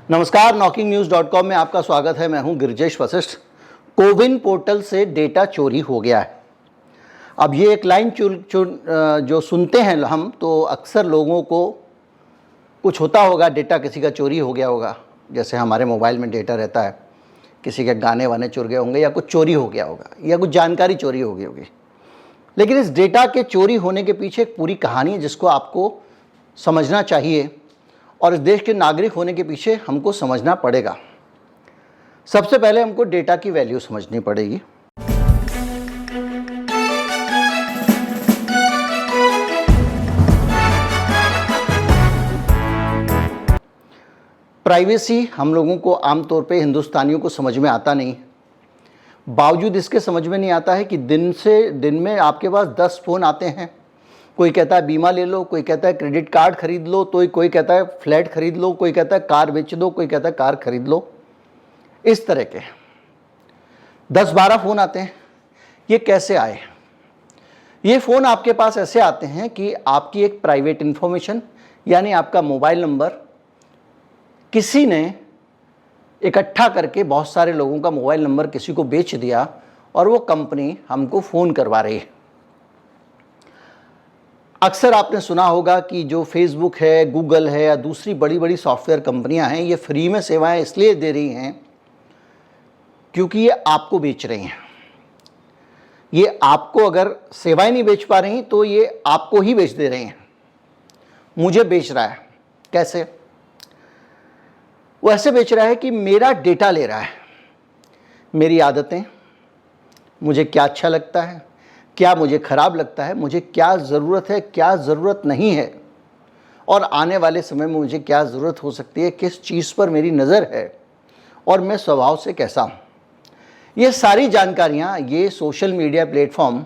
नमस्कार, knocking-news.com में आपका स्वागत है। मैं हूं गिरिजेश वशिष्ठ। कोविन पोर्टल से डेटा चोरी हो गया है। अब ये एक लाइन जो सुनते हैं हम, तो अक्सर लोगों को कुछ होता होगा, डेटा किसी का चोरी हो गया होगा। जैसे हमारे मोबाइल में डेटा रहता है, किसी के गाने वाने चुर गए होंगे या कुछ चोरी हो गया होगा या कुछ जानकारी चोरी हो गई होगी। लेकिन इस डेटा के चोरी होने के पीछे एक पूरी कहानी है जिसको आपको समझना चाहिए और इस देश के नागरिक होने के पीछे हमको समझना पड़ेगा। सबसे पहले हमको डेटा की वैल्यू समझनी पड़ेगी। प्राइवेसी हम लोगों को आमतौर पे हिंदुस्तानियों को समझ में आता नहीं। बावजूद इसके समझ में नहीं आता है कि दिन से दिन में आपके पास 10 फ़ोन आते हैं। कोई कहता है बीमा ले लो, कोई कहता है क्रेडिट कार्ड खरीद लो, तो कोई कहता है फ्लैट खरीद लो, कोई कहता है कार बेच दो, कोई कहता है कार खरीद लो। इस तरह के 10-12 फ़ोन आते हैं। ये कैसे आए? ये फ़ोन आपके पास ऐसे आते हैं कि आपकी एक प्राइवेट इन्फॉर्मेशन यानी आपका मोबाइल नंबर किसी ने इकट्ठा करके बहुत सारे लोगों का मोबाइल नंबर किसी को बेच दिया और वो कंपनी हमको फ़ोन करवा रही है। अक्सर आपने सुना होगा कि जो फेसबुक है, गूगल है या दूसरी बड़ी बड़ी सॉफ्टवेयर कंपनियां हैं, ये फ्री में सेवाएं इसलिए दे रही हैं क्योंकि ये आपको बेच रही हैं। ये आपको अगर सेवाएं नहीं बेच पा रही तो ये आपको ही बेच दे रही हैं। मुझे बेच रहा है। कैसे? वो ऐसे बेच रहा है कि मेरा डेटा ले रहा है, मेरी आदतें, मुझे क्या अच्छा लगता है, क्या मुझे ख़राब लगता है, मुझे क्या ज़रूरत है, क्या ज़रूरत नहीं है, और आने वाले समय में मुझे क्या ज़रूरत हो सकती है, किस चीज़ पर मेरी नज़र है और मैं स्वभाव से कैसा हूँ। ये सारी जानकारियाँ, ये सोशल मीडिया प्लेटफॉर्म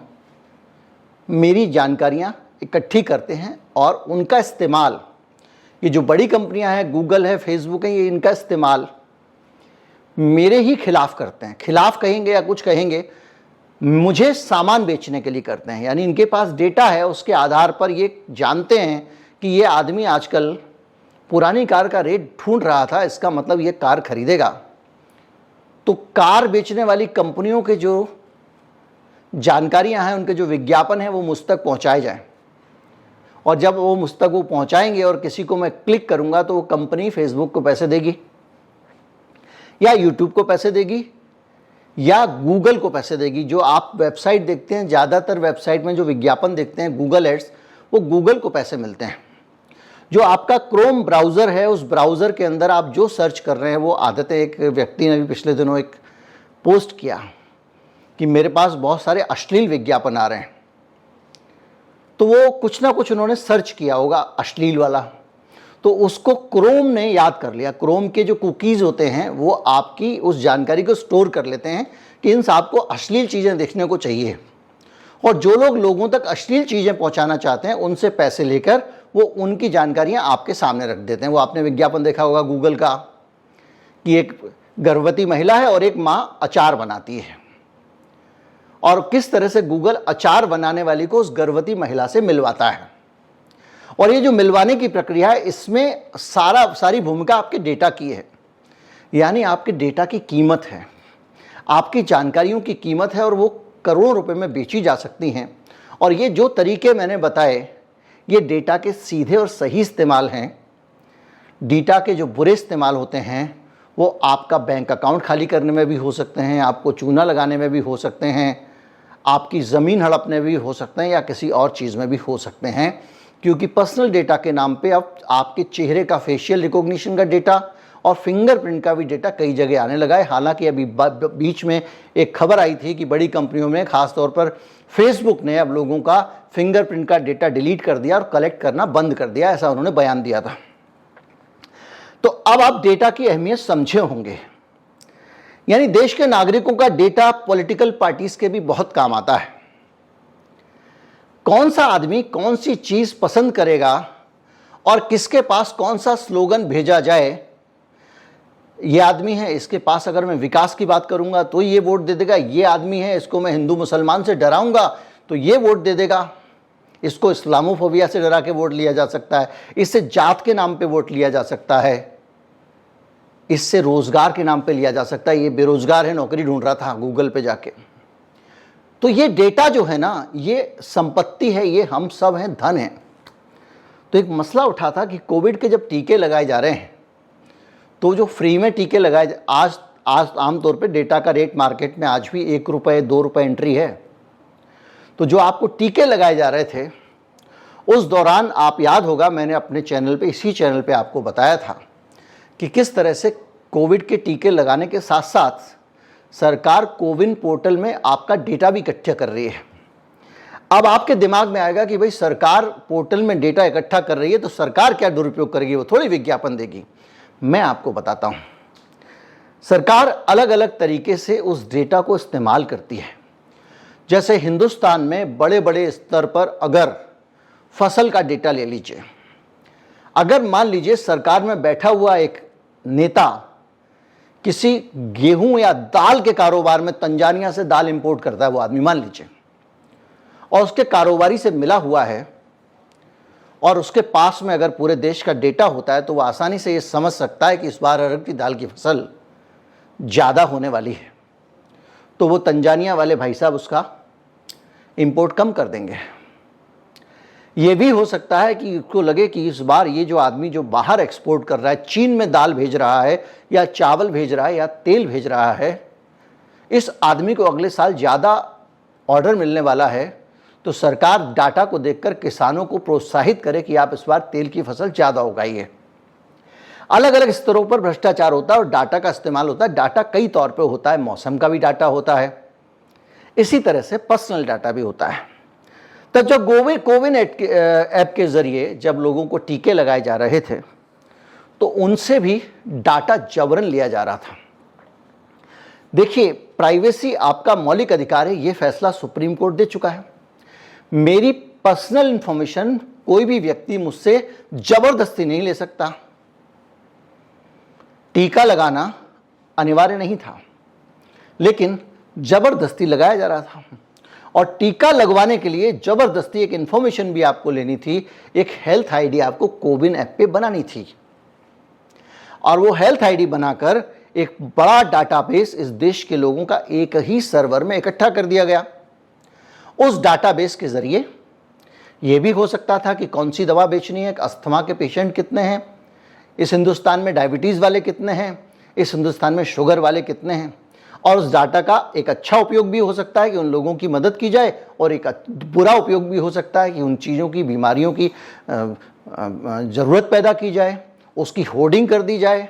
मेरी जानकारियाँ इकट्ठी करते हैं और उनका इस्तेमाल, ये जो बड़ी कंपनियां हैं, गूगल है, फेसबुक है, ये इनका इस्तेमाल मेरे ही खिलाफ करते हैं। खिलाफ कहेंगे या कुछ कहेंगे, मुझे सामान बेचने के लिए करते हैं। यानी इनके पास डेटा है, उसके आधार पर ये जानते हैं कि ये आदमी आजकल पुरानी कार का रेट ढूंढ रहा था, इसका मतलब ये कार खरीदेगा। तो कार बेचने वाली कंपनियों के जो जानकारियां हैं, उनके जो विज्ञापन है, वो मुझ तक पहुंचाए जाएं। और जब वो मुझ तक वो पहुंचाएंगे और किसी को मैं क्लिक करूंगा तो वो कंपनी फेसबुक को पैसे देगी या यूट्यूब को पैसे देगी या गूगल को पैसे देगी। जो आप वेबसाइट देखते हैं, ज़्यादातर वेबसाइट में जो विज्ञापन देखते हैं, गूगल एड्स, वो गूगल को पैसे मिलते हैं। जो आपका क्रोम ब्राउज़र है, उस ब्राउज़र के अंदर आप जो सर्च कर रहे हैं वो आदतें, एक व्यक्ति ने भी पिछले दिनों एक पोस्ट किया कि मेरे पास बहुत सारे अश्लील विज्ञापन आ रहे हैं। तो वो कुछ ना कुछ उन्होंने सर्च किया होगा अश्लील वाला, तो उसको क्रोम ने याद कर लिया। क्रोम के जो कुकीज़ होते हैं वो आपकी उस जानकारी को स्टोर कर लेते हैं कि इन साहब को अश्लील चीज़ें देखने को चाहिए। और जो लोग लोगों तक अश्लील चीज़ें पहुंचाना चाहते हैं, उनसे पैसे लेकर वो उनकी जानकारियां आपके सामने रख देते हैं। वो आपने विज्ञापन देखा होगा गूगल का कि एक गर्भवती महिला है और एक माँ अचार बनाती है, और किस तरह से गूगल अचार बनाने वाली को उस गर्भवती महिला से मिलवाता है। और ये जो मिलवाने की प्रक्रिया है, इसमें सारी भूमिका आपके डेटा की है। यानी आपके डेटा की कीमत है, आपकी जानकारियों की कीमत है, और वो करोड़ों रुपए में बेची जा सकती हैं। और ये जो तरीके मैंने बताए, ये डेटा के सीधे और सही इस्तेमाल हैं। डेटा के जो बुरे इस्तेमाल होते हैं वो आपका बैंक अकाउंट खाली करने में भी हो सकते हैं, आपको चूना लगाने में भी हो सकते हैं, आपकी ज़मीन हड़पने में भी हो सकते हैं, या किसी और चीज़ में भी हो सकते हैं। क्योंकि पर्सनल डेटा के नाम पे अब आपके चेहरे का फेशियल रिकॉग्निशन का डेटा और फिंगरप्रिंट का भी डेटा कई जगह आने लगा है। हालांकि अभी बीच में एक खबर आई थी कि बड़ी कंपनियों में, खासतौर पर फेसबुक ने, अब लोगों का फिंगरप्रिंट का डेटा डिलीट कर दिया और कलेक्ट करना बंद कर दिया, ऐसा उन्होंने बयान दिया था। तो अब आप डेटा की अहमियत समझे होंगे। यानी देश के नागरिकों का डेटा पॉलिटिकल पार्टीज के भी बहुत काम आता है। कौन सा आदमी कौन सी चीज पसंद करेगा और किसके पास कौन सा स्लोगन भेजा जाए, ये आदमी है, इसके पास अगर मैं विकास की बात करूंगा तो ये वोट दे देगा। ये आदमी है, इसको मैं हिंदू मुसलमान से डराऊंगा तो ये वोट दे देगा। इसको इस्लामोफोबिया से डरा के वोट लिया जा सकता है, इससे जात के नाम पे वोट लिया जा सकता है। इससे रोज़गार के नाम पे लिया जा सकता है। ये बेरोज़गार है, नौकरी ढूंढ रहा था गूगल पे जाके। तो ये डेटा जो है ना, ये संपत्ति है, ये हम सब हैं, धन है। तो एक मसला उठा था कि कोविड के जब टीके लगाए जा रहे हैं, तो जो फ्री में टीके लगाए, आज आमतौर पे डेटा का रेट मार्केट में आज भी 1 रुपये 2 रुपये एंट्री है। तो जो आपको टीके लगाए जा रहे थे, उस दौरान आप याद होगा मैंने अपने चैनल पे, इसी चैनल पे आपको बताया था कि किस तरह से कोविड के टीके लगाने के साथ साथ सरकार कोविन पोर्टल में आपका डेटा भी इकट्ठा कर रही है। अब आपके दिमाग में आएगा कि भाई सरकार पोर्टल में डेटा इकट्ठा कर रही है तो सरकार क्या दुरुपयोग करेगी, वो थोड़ी विज्ञापन देगी। मैं आपको बताता हूँ, सरकार अलग अलग तरीके से उस डेटा को इस्तेमाल करती है। जैसे हिंदुस्तान में बड़े बड़े स्तर पर अगर फसल का डेटा ले लीजिए, अगर मान लीजिए सरकार में बैठा हुआ एक नेता किसी गेहूं या दाल के कारोबार में तंजानिया से दाल इंपोर्ट करता है, वो आदमी मान लीजिए, और उसके कारोबारी से मिला हुआ है, और उसके पास में अगर पूरे देश का डेटा होता है, तो वो आसानी से ये समझ सकता है कि इस बार अरहर की दाल की फसल ज़्यादा होने वाली है, तो वो तंजानिया वाले भाई साहब उसका इंपोर्ट कम कर देंगे। ये भी हो सकता है कि उसको लगे कि इस बार ये जो आदमी जो बाहर एक्सपोर्ट कर रहा है, चीन में दाल भेज रहा है या चावल भेज रहा है या तेल भेज रहा है, इस आदमी को अगले साल ज़्यादा ऑर्डर मिलने वाला है, तो सरकार डाटा को देखकर किसानों को प्रोत्साहित करे कि आप इस बार तेल की फसल ज़्यादा उगाइए। अलग अलग स्तरों पर भ्रष्टाचार होता है और डाटा का इस्तेमाल होता है। डाटा कई तौर पे होता है, मौसम का भी डाटा होता है, इसी तरह से पर्सनल डाटा भी होता है। तब जब कोविन ऐप के ज़रिए जब लोगों को टीके लगाए जा रहे थे, तो उनसे भी डाटा जबरन लिया जा रहा था। देखिए, प्राइवेसी आपका मौलिक अधिकार है, ये फैसला सुप्रीम कोर्ट दे चुका है। मेरी पर्सनल इंफॉर्मेशन कोई भी व्यक्ति मुझसे जबरदस्ती नहीं ले सकता। टीका लगाना अनिवार्य नहीं था, लेकिन जबरदस्ती लगाया जा रहा था, और टीका लगवाने के लिए जबरदस्ती एक इंफॉर्मेशन भी आपको लेनी थी। एक हेल्थ आईडी आपको कोविन ऐप पे बनानी थी, और वो हेल्थ आईडी बनाकर एक बड़ा डाटाबेस इस देश के लोगों का एक ही सर्वर में इकट्ठा कर दिया गया। उस डाटाबेस के जरिए यह भी हो सकता था कि कौन सी दवा बेचनी है, अस्थमा के पेशेंट कितने हैं इस हिंदुस्तान में, डायबिटीज़ वाले कितने हैं इस हिंदुस्तान में, शुगर वाले कितने हैं। और उस डाटा का एक अच्छा उपयोग भी हो सकता है कि उन लोगों की मदद की जाए, और एक बुरा उपयोग भी हो सकता है कि उन चीज़ों की, बीमारियों की ज़रूरत पैदा की जाए, उसकी होर्डिंग कर दी जाए।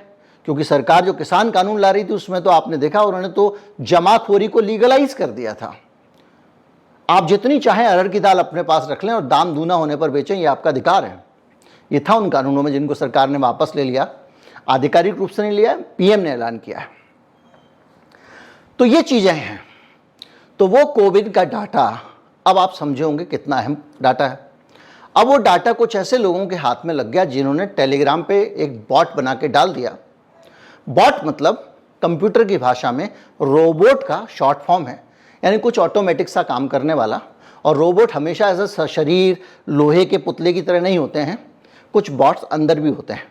क्योंकि सरकार जो किसान कानून ला रही थी, उसमें तो आपने देखा उन्होंने तो जमाखोरी को लीगलाइज कर दिया था। आप जितनी चाहें अरहर की दाल अपने पास रख लें और दाम दूना होने पर बेचें, ये आपका अधिकार है। ये था उन कानूनों में जिनको सरकार ने वापस ले लिया, आधिकारिक रूप से नहीं लिया, पीएम ने ऐलान किया है। तो ये चीज़ें हैं। तो वो कोविड का डाटा, अब आप समझे होंगे कितना अहम डाटा है। अब वो डाटा कुछ ऐसे लोगों के हाथ में लग गया जिन्होंने टेलीग्राम पे एक बॉट बना के डाल दिया। बॉट मतलब कंप्यूटर की भाषा में रोबोट का शॉर्ट फॉर्म है, यानी कुछ ऑटोमेटिक सा काम करने वाला। और रोबोट हमेशा ऐसा शरीर लोहे के पुतले की तरह नहीं होते हैं, कुछ बॉट्स अंदर भी होते हैं,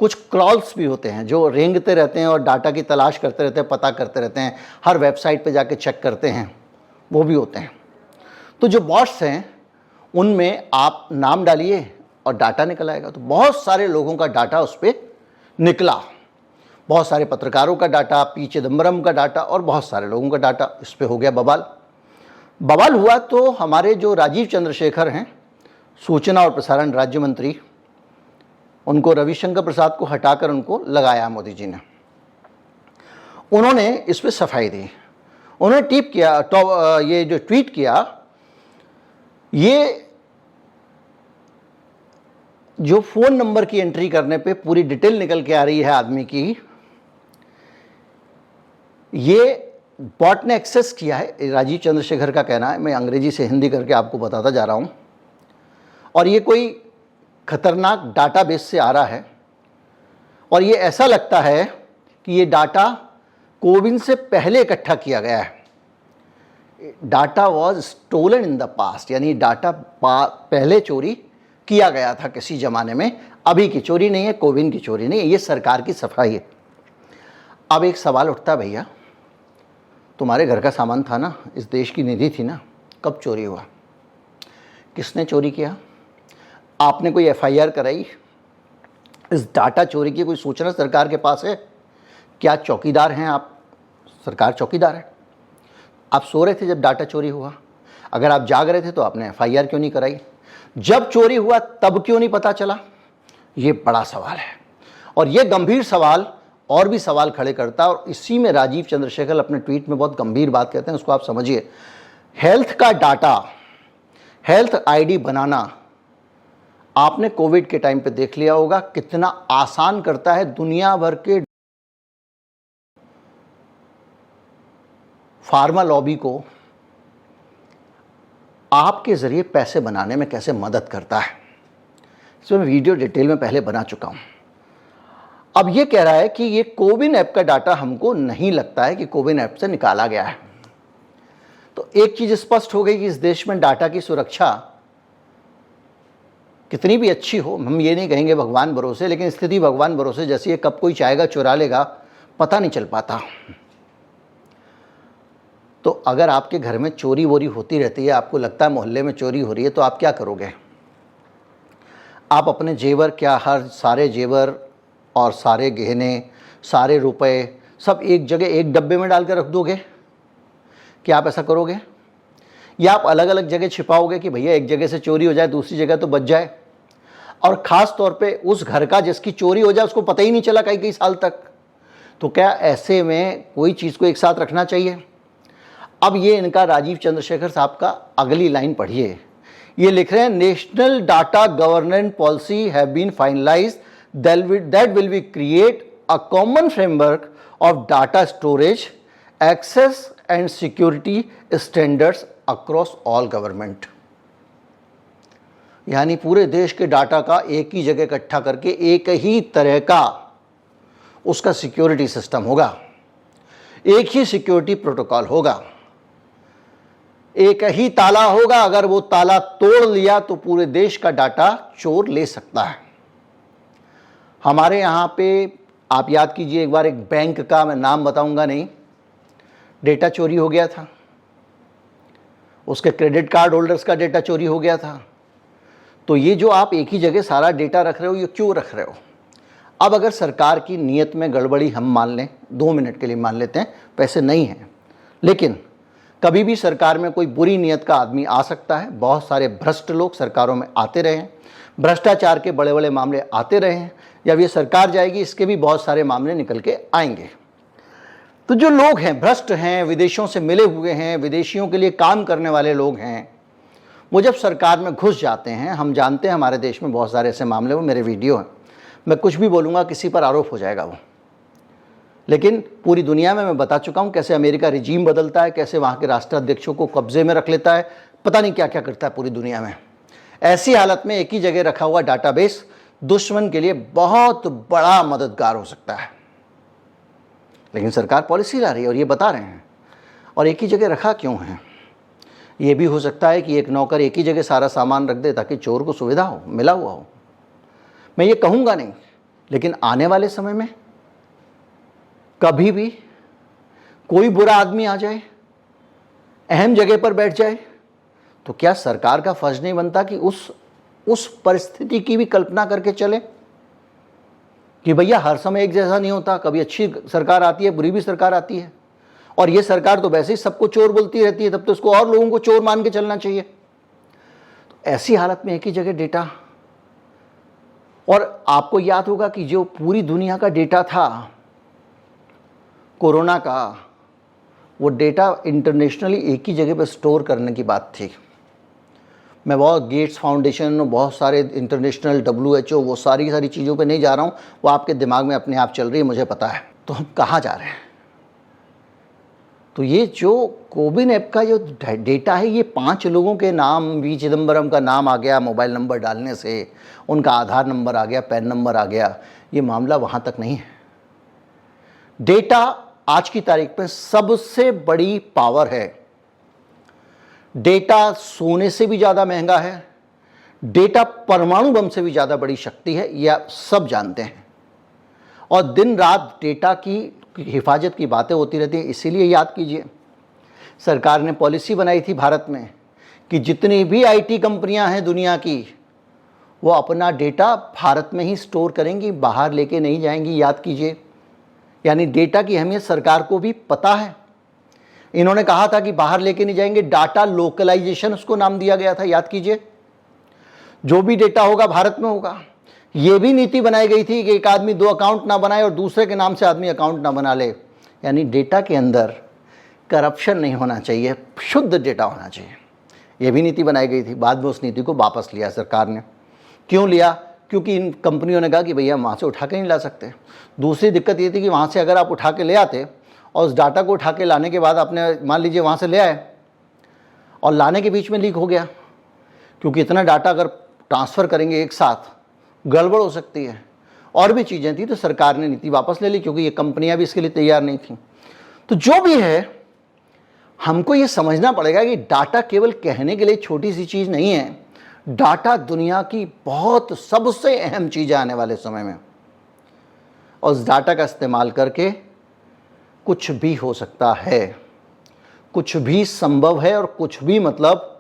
कुछ क्रॉल्स भी होते हैं जो रेंगते रहते हैं और डाटा की तलाश करते रहते हैं, पता करते रहते हैं, हर वेबसाइट पे जाके चेक करते हैं, वो भी होते हैं। तो जो बॉट्स हैं उनमें आप नाम डालिए और डाटा निकल आएगा। तो बहुत सारे लोगों का डाटा उस पर निकला, बहुत सारे पत्रकारों का डाटा, पी चिदम्बरम का डाटा, और बहुत सारे लोगों का डाटा इस पर हो गया बवाल। बवाल हुआ तो हमारे जो राजीव चंद्रशेखर हैं, सूचना और प्रसारण राज्य मंत्री, उनको रविशंकर प्रसाद को हटाकर उनको लगाया मोदी जी ने। उन्होंने इस पर सफाई दी, उन्होंने ये जो ट्वीट किया, ये जो फ़ोन नंबर की एंट्री करने पे पूरी डिटेल निकल के आ रही है आदमी की, ये बॉट ने एक्सेस किया है, राजीव चंद्रशेखर का कहना है। मैं अंग्रेजी से हिंदी करके आपको बताता जा रहा हूँ। और ये कोई खतरनाक डाटाबेस से आ रहा है, और ये ऐसा लगता है कि ये डाटा कोविन से पहले इकट्ठा किया गया है। Data was stolen in the past, यानी डाटा पहले चोरी किया गया था किसी ज़माने में, अभी की चोरी नहीं है, कोविन की चोरी नहीं है। ये सरकार की सफाई है। अब एक सवाल उठता है, भैया तुम्हारे घर का सामान था ना, इस देश की निधि थी ना, कब चोरी हुआ, किसने चोरी किया, आपने कोई एफआईआर कराई, इस डाटा चोरी की कोई सूचना सरकार के पास है? क्या चौकीदार हैं आप? सरकार चौकीदार है? आप सो रहे थे जब डाटा चोरी हुआ? अगर आप जाग रहे थे तो आपने एफआईआर क्यों नहीं कराई? जब चोरी हुआ तब क्यों नहीं पता चला? ये बड़ा सवाल है, और ये गंभीर सवाल और भी सवाल खड़े करता है। और इसी में राजीव चंद्रशेखर अपने ट्वीट में बहुत गंभीर बात कहते हैं, उसको आप समझिए। हेल्थ का डाटा, हेल्थ आईडी बनाना आपने कोविड के टाइम पे देख लिया होगा कितना आसान करता है दुनिया भर के फार्मा लॉबी को आपके जरिए पैसे बनाने में कैसे मदद करता है। इसमें मैं वीडियो डिटेल में पहले बना चुका हूं। अब ये कह रहा है कि ये कोविन ऐप का डाटा हमको नहीं लगता है कि कोविन ऐप से निकाला गया है। तो एक चीज स्पष्ट हो गई कि इस देश में डाटा की सुरक्षा कितनी भी अच्छी हो, हम ये नहीं कहेंगे भगवान भरोसे, लेकिन स्थिति भगवान भरोसे जैसी है, कब कोई चाहेगा चुरा लेगा पता नहीं चल पाता। तो अगर आपके घर में चोरी वोरी होती रहती है, आपको लगता है मोहल्ले में चोरी हो रही है, तो आप क्या करोगे? आप अपने जेवर, क्या हर सारे जेवर और सारे गहने, सारे रुपए सब एक जगह एक डब्बे में डाल कर रख दोगे? क्या आप ऐसा करोगे? या आप अलग अलग जगह छिपाओगे कि भैया एक जगह से चोरी हो जाए दूसरी जगह तो बच जाए, और ख़ास तौर पे उस घर का जिसकी चोरी हो जाए उसको पता ही नहीं चला कई कई साल तक? तो क्या ऐसे में कोई चीज़ को एक साथ रखना चाहिए? अब ये इनका राजीव चंद्रशेखर साहब का अगली लाइन पढ़िए। ये लिख रहे हैं, national data governance policy have been finalised that will be create a common framework of data storage, access and security standards across all government. यानी पूरे देश के डाटा का एक ही जगह इकट्ठा करके एक ही तरह का उसका सिक्योरिटी सिस्टम होगा, एक ही सिक्योरिटी प्रोटोकॉल होगा, एक ही ताला होगा। अगर वो ताला तोड़ लिया तो पूरे देश का डाटा चोर ले सकता है। हमारे यहाँ पे आप याद कीजिए, एक बार एक बैंक का, मैं नाम बताऊंगा नहीं, डेटा चोरी हो गया था, उसके क्रेडिट कार्ड होल्डर्स का डेटा चोरी हो गया था। तो ये जो आप एक ही जगह सारा डेटा रख रहे हो, ये क्यों रख रहे हो? अब अगर सरकार की नीयत में गड़बड़ी हम मान लें, 2 मिनट के लिए मान लेते हैं, पैसे नहीं हैं, लेकिन कभी भी सरकार में कोई बुरी नीयत का आदमी आ सकता है। बहुत सारे भ्रष्ट लोग सरकारों में आते रहे हैं, भ्रष्टाचार के बड़े बड़े मामले आते रहे हैं। जब ये सरकार जाएगी इसके भी बहुत सारे मामले निकल के आएंगे। तो जो लोग हैं, भ्रष्ट हैं, विदेशों से मिले हुए हैं, विदेशियों के लिए काम करने वाले लोग हैं, वो जब सरकार में घुस जाते हैं, हम जानते हैं हमारे देश में बहुत सारे ऐसे मामले, वो मेरे वीडियो हैं, मैं कुछ भी बोलूँगा किसी पर आरोप हो जाएगा वो। लेकिन पूरी दुनिया में मैं बता चुका हूँ कैसे अमेरिका रिजीम बदलता है, कैसे वहाँ के राष्ट्राध्यक्षों को कब्जे में रख लेता है, पता नहीं क्या क्या करता है पूरी दुनिया में। ऐसी हालत में एक ही जगह रखा हुआ डाटाबेस दुश्मन के लिए बहुत बड़ा मददगार हो सकता है। लेकिन सरकार पॉलिसी ला रही है और ये बता रहे हैं। और एक ही जगह रखा क्यों है? ये भी हो सकता है कि एक नौकर एक ही जगह सारा सामान रख दे ताकि चोर को सुविधा हो, मिला हुआ हो। मैं ये कहूँगा नहीं, लेकिन आने वाले समय में कभी भी कोई बुरा आदमी आ जाए, अहम जगह पर बैठ जाए, तो क्या सरकार का फर्ज नहीं बनता कि उस परिस्थिति की भी कल्पना करके चले कि भैया हर समय एक जैसा नहीं होता, कभी अच्छी सरकार आती है, बुरी भी सरकार आती है, और ये सरकार तो वैसे ही सबको चोर बोलती रहती है, तब तो इसको और लोगों को चोर मान के चलना चाहिए। तो ऐसी हालत में एक ही जगह डेटा, और आपको याद होगा कि जो पूरी दुनिया का डेटा था कोरोना का, वो डेटा इंटरनेशनली एक ही जगह पर स्टोर करने की बात थी। मैं बहुत गेट्स फाउंडेशन, बहुत सारे इंटरनेशनल WHO, वो सारी चीज़ों पे नहीं जा रहा हूँ, वो आपके दिमाग में अपने आप चल रही है, मुझे पता है। तो हम कहाँ जा रहे हैं? तो ये जो कोविन ऐप का जो डेटा है, ये 5 लोगों के नाम, वी चिदम्बरम का नाम आ गया मोबाइल नंबर डालने से, उनका आधार नंबर आ गया, पैन नंबर आ गया, ये मामला वहाँ तक नहीं है। डेटा आज की तारीख में सबसे बड़ी पावर है। डेटा सोने से भी ज़्यादा महंगा है, डेटा परमाणु बम से भी ज़्यादा बड़ी शक्ति है, ये आप सब जानते हैं। और दिन रात डेटा की हिफाजत की बातें होती रहती हैं, इसीलिए याद कीजिए सरकार ने पॉलिसी बनाई थी भारत में कि जितनी भी आईटी कंपनियां हैं दुनिया की, वो अपना डेटा भारत में ही स्टोर करेंगी, बाहर लेके नहीं जाएंगी। याद कीजिए, यानी डेटा की अहमियत सरकार को भी पता है। इन्होंने कहा था कि बाहर लेके नहीं जाएंगे, डाटा लोकलाइजेशन उसको नाम दिया गया था। याद कीजिए, जो भी डेटा होगा भारत में होगा। ये भी नीति बनाई गई थी कि एक आदमी 2 अकाउंट ना बनाए और दूसरे के नाम से आदमी अकाउंट ना बना ले, यानी डेटा के अंदर करप्शन नहीं होना चाहिए, शुद्ध डेटा होना चाहिए। ये भी नीति बनाई गई थी। बाद में उस नीति को वापस लिया सरकार ने। क्यों लिया? क्योंकि इन कंपनियों ने कहा कि भैया वहाँ से उठा के नहीं ला सकते। दूसरी दिक्कत ये थी कि वहाँ से अगर आप उठा के ले आते और उस डाटा को उठा के लाने के बाद आपने मान लीजिए वहाँ से ले आए और लाने के बीच में लीक हो गया, क्योंकि इतना डाटा अगर ट्रांसफ़र करेंगे एक साथ गड़बड़ हो सकती है। और भी चीज़ें थी, तो सरकार ने नीति वापस ले ली, क्योंकि ये कंपनियां भी इसके लिए तैयार नहीं थी। तो जो भी है, हमको ये समझना पड़ेगा कि डाटा केवल कहने के लिए छोटी सी चीज़ नहीं है। डाटा दुनिया की बहुत सबसे अहम चीज़ है आने वाले समय में, और उस डाटा का इस्तेमाल करके कुछ भी हो सकता है, कुछ भी संभव है, और कुछ भी मतलब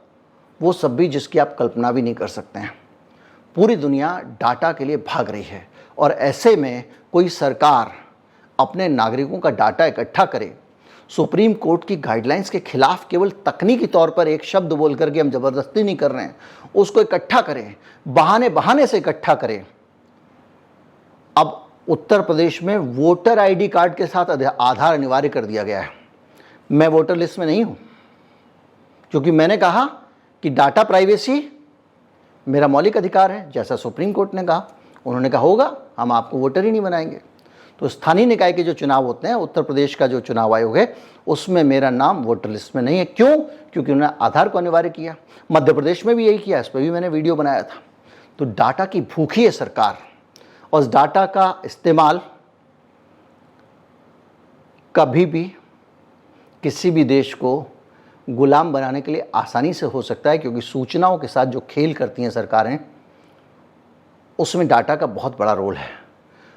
वो सब भी जिसकी आप कल्पना भी नहीं कर सकते हैं। पूरी दुनिया डाटा के लिए भाग रही है, और ऐसे में कोई सरकार अपने नागरिकों का डाटा इकट्ठा करे, सुप्रीम कोर्ट की गाइडलाइंस के खिलाफ केवल तकनीकी तौर पर एक शब्द बोल करके हम ज़बरदस्ती नहीं कर रहे हैं, उसको इकट्ठा करें, बहाने से इकट्ठा करें। अब उत्तर प्रदेश में वोटर आईडी कार्ड के साथ आधार अनिवार्य कर दिया गया है। मैं वोटर लिस्ट में नहीं हूँ, क्योंकि मैंने कहा कि डाटा प्राइवेसी मेरा मौलिक अधिकार है, जैसा सुप्रीम कोर्ट ने कहा। उन्होंने कहा होगा, हम आपको वोटर ही नहीं बनाएंगे। तो स्थानीय निकाय के जो चुनाव होते हैं, उत्तर प्रदेश का जो चुनाव आयोग है, उसमें मेरा नाम वोटर लिस्ट में नहीं है। क्यों? क्योंकि उन्होंने आधार को अनिवार्य किया। मध्य प्रदेश में भी यही किया, इस पर भी मैंने वीडियो बनाया था। तो डाटा की भूखी है सरकार, और उस डाटा का इस्तेमाल कभी भी किसी भी देश को गुलाम बनाने के लिए आसानी से हो सकता है, क्योंकि सूचनाओं के साथ जो खेल करती हैं सरकारें, उसमें डाटा का बहुत बड़ा रोल है।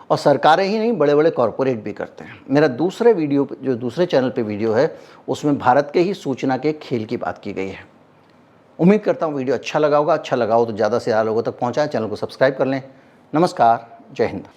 और सरकारें ही नहीं, बड़े बड़े कॉरपोरेट भी करते हैं। मेरा दूसरे वीडियो, जो दूसरे चैनल पे वीडियो है, उसमें भारत के ही सूचना के खेल की बात की गई है। उम्मीद करता हूँ वीडियो अच्छा लगा होगा। अच्छा लगा हो तो ज़्यादा से ज़्यादा लोगों तक पहुँचाएं, चैनल को सब्सक्राइब कर लें। नमस्कार, जय हिंद।